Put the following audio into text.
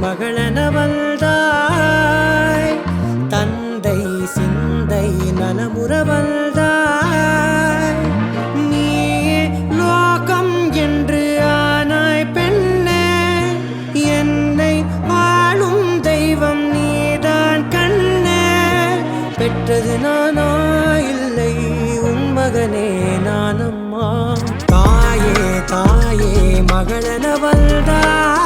மகளென வந்தாய் தந்தை சிந்தை நலமுற வந்தாய் நீயே லோகம் என்று ஆனாய் பெண்ணே என்னை ஆளும் தெய்வம் நீதான் கண்ணே பெற்றது நானா இல்லை உன் மகனே நானம்மா தாயே தாயே மகளென வந்தாய்